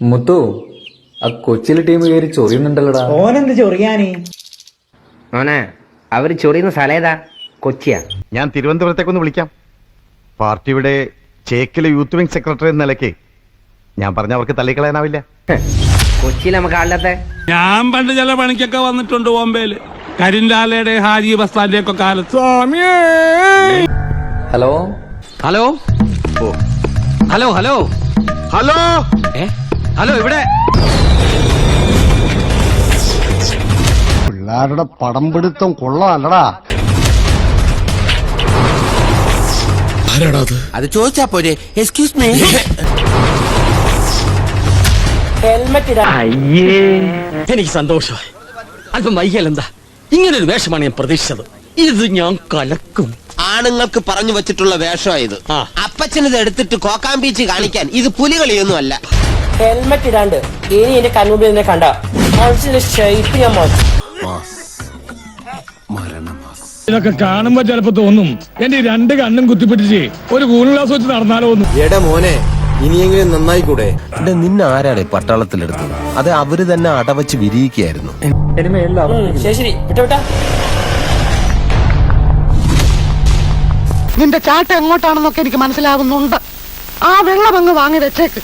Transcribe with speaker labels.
Speaker 1: മുത്തു, ആ കൊച്ചിയിലെ ടീം കയറി ചൊറിയുന്നുണ്ടല്ലോടാ.
Speaker 2: ഓനെന്ത് ചൊറിയാന്?
Speaker 3: മോനെ, അവര് ചൊറിയുന്ന സ്ഥലം ഏതാ? കൊച്ചിയാ?
Speaker 4: ഞാൻ തിരുവനന്തപുരത്തേക്കൊന്ന് വിളിക്കാം. പാർട്ടിയുടെ ചേക്കിലെ യൂത്ത് വിംഗ് സെക്രട്ടറി എന്ന നിലയ്ക്ക് ഞാൻ പറഞ്ഞ അവർക്ക് തള്ളിക്കളയാനാവില്ല.
Speaker 3: കൊച്ചിയിൽ നമുക്ക് ആളില്ലാത്ത.
Speaker 5: ഞാൻ പണ്ട് ചില പണിക്കൊക്കെ വന്നിട്ടുണ്ട് ബോംബെയില്, കരിൻലാലയുടെ ഹാജി ബസ്താന്റെ ഒക്കെ കാലത്ത്.
Speaker 1: Hello
Speaker 6: hello hello hello
Speaker 4: hello
Speaker 6: hello, ഇവിടെ
Speaker 4: പിള്ളേരുടെ പടം പിടുത്തം കൊള്ളാമല്ലടാ.
Speaker 7: അത് ചോദിച്ചാ പോരെ. Excuse me.
Speaker 6: എനിക്ക് സന്തോഷമായി. അല്പം വൈകിയാൽ എന്താ, ഇങ്ങനൊരു വേഷമാണ് ഞാൻ പ്രതീക്ഷിച്ചത്. ഇത് ഞാൻ കലക്കും.
Speaker 7: ആണുങ്ങൾക്ക് പറഞ്ഞു വെച്ചിട്ടുള്ള വേഷമായത്. അപ്പച്ചനത് എടുത്തിട്ട് കോക്കാമ്പീച്ച് കാണിക്കാൻ ഇത് പുലികളിയൊന്നും അല്ല.
Speaker 8: ഹെൽമെറ്റ് ഇടാണ്ട് ഇനി എന്റെ കൺമുമ്പിൽ നിന്നെ കണ്ട ഷേപ്പ് ഞാൻ മാറ്റും.
Speaker 5: ഇതൊക്കെ കാണുമ്പോ ചിലപ്പോ തോന്നും എന്റെ രണ്ട് കണ്ണും കുത്തിപ്പിടിച്ച് ഒരു കൂൾ ഗ്ലാസ് വെച്ച് നടന്നാലോ ഒന്നും.
Speaker 9: എടാ മോനെ, ഇനിയെങ്കിലും നന്നായിക്കൂടെ? നിന്നെ ആരാണ് പട്ടാളത്തിലെടുത്തത്? അത് അവര് തന്നെ അടവച്ച് വിരിയിക്കുകയായിരുന്നു.
Speaker 8: ശരി വിട്ടാ.
Speaker 10: നിന്റെ ചാട്ട എങ്ങോട്ടാണെന്നൊക്കെ എനിക്ക് മനസ്സിലാകുന്നുണ്ട്. ആ വെള്ളം അങ്ങ് വാങ്ങി വെച്ചേക്ക്.